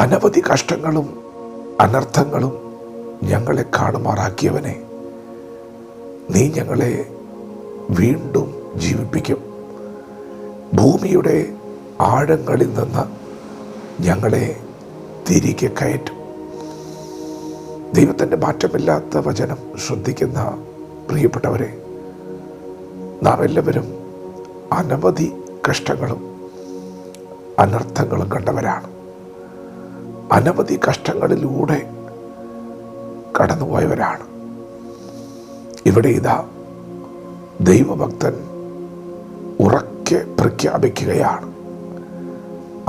അനവധി കഷ്ടങ്ങളും അനർത്ഥങ്ങളും ഞങ്ങളെ കാണുമാറാക്കിയവനെ, നീ ഞങ്ങളെ വീണ്ടും ജീവിപ്പിക്കും. ഭൂമിയുടെ ആഴങ്ങളിൽ നിന്ന് ഞങ്ങളെ തിരികെ കയറ്റും. ദൈവത്തിൻ്റെ മാറ്റമില്ലാത്ത വചനം ശ്രദ്ധിക്കുന്ന പ്രിയപ്പെട്ടവരെ, നാം എല്ലാവരും അനവധി കഷ്ടങ്ങളും അനർത്ഥങ്ങളും കണ്ടവരാണ്. അനവധി കഷ്ടങ്ങളിലൂടെ കടന്നുപോയവരാണ്. ഇവിടെ ഇതാ ദൈവഭക്തൻ ഉറക്കെ പ്രഖ്യാപിക്കുകയാണ്,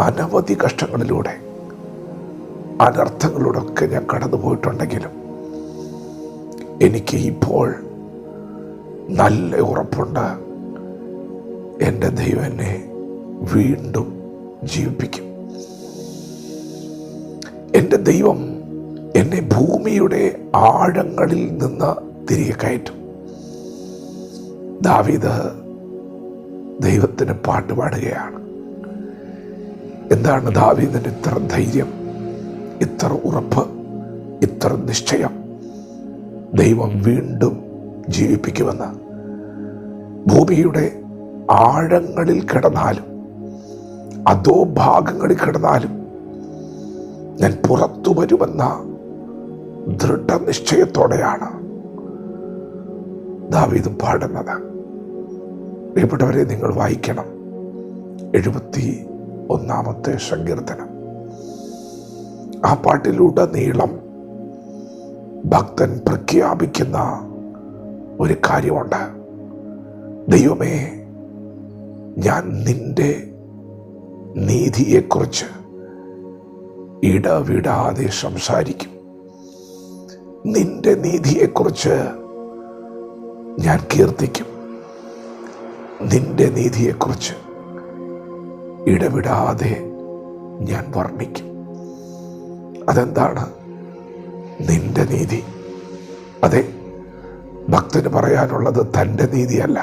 അനവധി കഷ്ടങ്ങളിലൂടെ അനർത്ഥങ്ങളിലൂടെ ഒക്കെ ഞാൻ കടന്നു പോയിട്ടുണ്ടെങ്കിലും എനിക്ക് ഇപ്പോൾ നല്ല ഉറപ്പുണ്ട്, എൻ്റെ ദൈവം എന്നെ വീണ്ടും ജീവിപ്പിക്കും. എൻ്റെ ദൈവം എന്നെ ഭൂമിയുടെ ആഴങ്ങളിൽ നിന്ന് തിരികെ കയറ്റും. ദാവീദ് ദൈവത്തിന് പാട്ടുപാടുകയാണ്. എന്താണ് ദാവീദിന് ഇത്ര ധൈര്യം, ഇത്ര ഉറപ്പ്, ഇത്ര നിശ്ചയം? ദൈവം വീണ്ടും ജീവിപ്പിക്കുമെന്ന്. ഭൂമിയുടെ ആഴങ്ങളിൽ കിടന്നാലും അധോഭാഗങ്ങളിൽ കിടന്നാലും ഞാൻ പുറത്തു വരുമെന്ന ദൃഢനിശ്ചയത്തോടെയാണ് ദാവീദ് പാടുന്നത്. പ്രിയപ്പെട്ടവരെ, നിങ്ങൾ വായിക്കണം 71-ാമത്തെ സങ്കീർത്തനം. ആ പാട്ടിലുടനീളം ഭക്തൻ പ്രഖ്യാപിക്കുന്ന ഒരു കാര്യമുണ്ട്. ദൈവമേ, ഞാൻ നിന്റെ നീതിയെക്കുറിച്ച് ഇടവിടാതെ സംസാരിക്കും. നിന്റെ നീതിയെക്കുറിച്ച് ഞാൻ കീർത്തിക്കും. നിന്റെ നീതിയെക്കുറിച്ച് ഇടവിടാതെ ഞാൻ വർണ്ണിക്കും. അതെന്താണ് നിന്റെ നീതി? അതെ, ഭക്തന് പറയാനുള്ളത് തൻ്റെ നീതിയല്ല,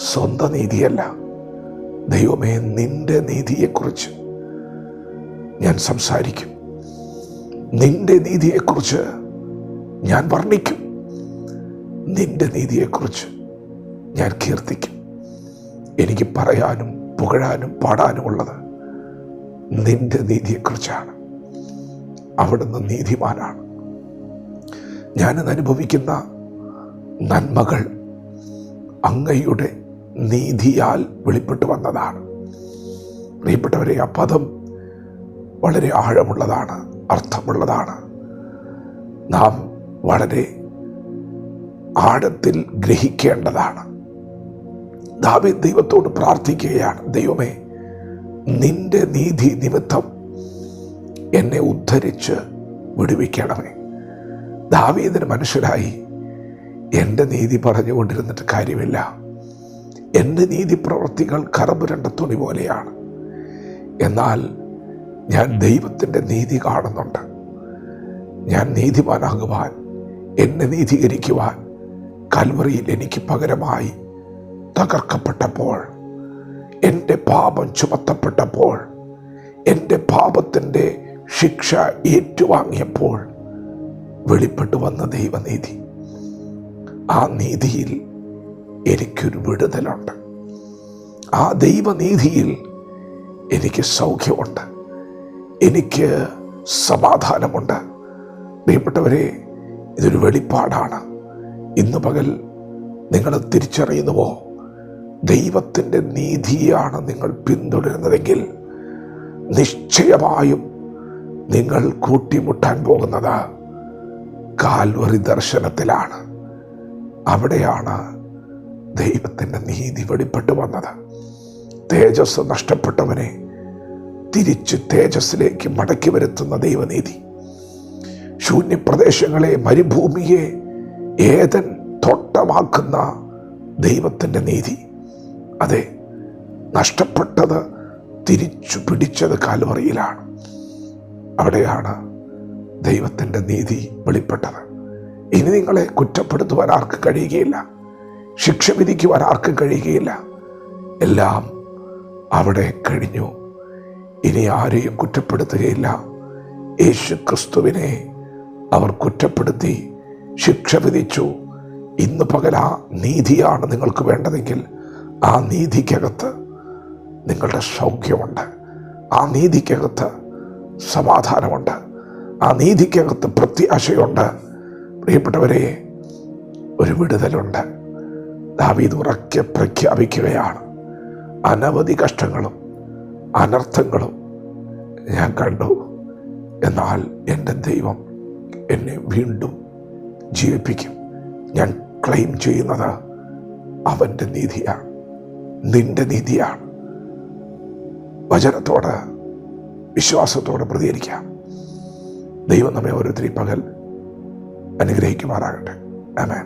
സ്വന്തം നീതിയല്ല. ദൈവമേ, നിന്റെ നീതിയെക്കുറിച്ച് ഞാൻ സംസാരിക്കും. നിന്റെ നീതിയെക്കുറിച്ച് ഞാൻ വർണ്ണിക്കും. നിന്റെ നീതിയെക്കുറിച്ച് ഞാൻ കീർത്തിക്കും. എനിക്ക് പറയാനും പുകഴാനും പാടാനുമുള്ളത് നിന്റെ നീതിയെക്കുറിച്ചാണ്. അവിടുന്ന് നീതിമാനാണ്. ഞാനിന്ന് അനുഭവിക്കുന്ന നന്മകൾ അങ്ങയുടെ നീതിയാൽ വെളിപ്പെട്ടു വന്നതാണ്. പ്രിയപ്പെട്ടവരെ, ആ പദം വളരെ ആഴമുള്ളതാണ്, അർത്ഥമുള്ളതാണ്. നാം വളരെ ആഴത്തിൽ ഗ്രഹിക്കേണ്ടതാണ്. ദാവീദ് ദൈവത്തോട് പ്രാർത്ഥിക്കുകയാണ്, ദൈവമേ, നിന്റെ നീതി നിമിത്തം എന്നെ ഉദ്ധരിച്ച് വിടുവിക്കണമേ. ദാവീദിന് മനസ്സിലായി, എൻ്റെ നീതി പറഞ്ഞുകൊണ്ടിരുന്നിട്ട് കാര്യമില്ല. എൻ്റെ നീതി പ്രവൃത്തികൾ കറപുരണ്ട തുണി പോലെയാണ്. എന്നാൽ ഞാൻ ദൈവത്തിൻ്റെ നീതി കാണുന്നുണ്ട്. ഞാൻ നീതിമാനാകുവാൻ, എന്നെ നീതീകരിക്കുവാൻ കൽവറിയിൽ എനിക്ക് പകരമായി തകർക്കപ്പെട്ടപ്പോൾ, എൻ്റെ പാപം ചുമത്തപ്പെട്ടപ്പോൾ, എൻ്റെ പാപത്തിൻ്റെ ശിക്ഷ ഏറ്റുവാങ്ങിയപ്പോൾ വെളിപ്പെട്ടു വന്ന ദൈവനീതി, ആ നീതിയിൽ എനിക്കൊരു വിടുതലുണ്ട്. ആ ദൈവനീതിയിൽ എനിക്ക് സൗഖ്യമുണ്ട്, എനിക്ക് സമാധാനമുണ്ട്. പ്രിയപ്പെട്ടവരെ, ഇതൊരു വെളിപ്പാടാണ്. ഇന്ന് പകൽ നിങ്ങൾ തിരിച്ചറിയുന്നുവോ? ദൈവത്തിൻ്റെ നീതിയാണ് നിങ്ങൾ പിന്തുടരുന്നതെങ്കിൽ നിശ്ചയമായും നിങ്ങൾ കൂട്ടിമുട്ടാൻ പോകുന്നത് കാൽവറി ദർശനത്തിലാണ്. അവിടെയാണ് ദൈവത്തിൻ്റെ നീതി വെളിപ്പെട്ടു വന്നത്. തേജസ് നഷ്ടപ്പെട്ടവനെ തിരിച്ച് തേജസ്സിലേക്ക് മടക്കി വരുത്തുന്ന ദൈവനീതി, ശൂന്യപ്രദേശങ്ങളെ, മരുഭൂമിയെ ഏദൻ തോട്ടമാക്കുന്ന ദൈവത്തിൻ്റെ നീതി. അതെ, നഷ്ടപ്പെട്ടത് തിരിച്ചു പിടിച്ചത് കാൽവറിയിലാണ്. അവിടെയാണ് ദൈവത്തിൻ്റെ നീതി വെളിപ്പെട്ടത്. ഇനി നിങ്ങളെ കുറ്റപ്പെടുത്തുവാൻ ആർക്കും കഴിയുകയില്ല, ശിക്ഷ വിധിക്കുവാൻ ആർക്കും കഴിയുകയില്ല. എല്ലാം അവിടെ കഴിഞ്ഞു. ഇനി ആരെയും കുറ്റപ്പെടുത്തുകയില്ല, യേശു ക്രിസ്തുവിനെ അവർ കുറ്റപ്പെടുത്തി ശിക്ഷ വിധിച്ചു. ഇന്ന് പകൽ ആ നീതിയാണ് നിങ്ങൾക്ക് വേണ്ടതെങ്കിൽ ആ നീതിക്കകത്ത് നിങ്ങളുടെ സൗഖ്യമുണ്ട്, ആ നീതിക്കകത്ത് സമാധാനമുണ്ട്, ആ നീതിക്കകത്ത് പ്രത്യാശയുണ്ട്. പ്രിയപ്പെട്ടവരെ, ഒരു വിടുതലുണ്ട്. ദാവീദ് ഉറക്കെ പ്രഖ്യാപിക്കുകയാണ്, അനവധി കഷ്ടങ്ങളും അനർത്ഥങ്ങളും ഞാൻ കണ്ടു, എന്നാൽ എൻ്റെ ദൈവം എന്നെ വീണ്ടും ജീവിപ്പിക്കും. ഞാൻ ക്ലെയിം ചെയ്യുന്നത് അവൻ്റെ നീതിയാണ്, നിന്റെ നീതിയാണ്. വചനത്തോട് വിശ്വാസത്തോടെ പ്രതികരിക്കാം. ദൈവം നമ്മെ ഓരോരുത്തരെയും പകൽ അനുഗ്രഹിക്കുമാറാകട്ടെ. ആമേൻ.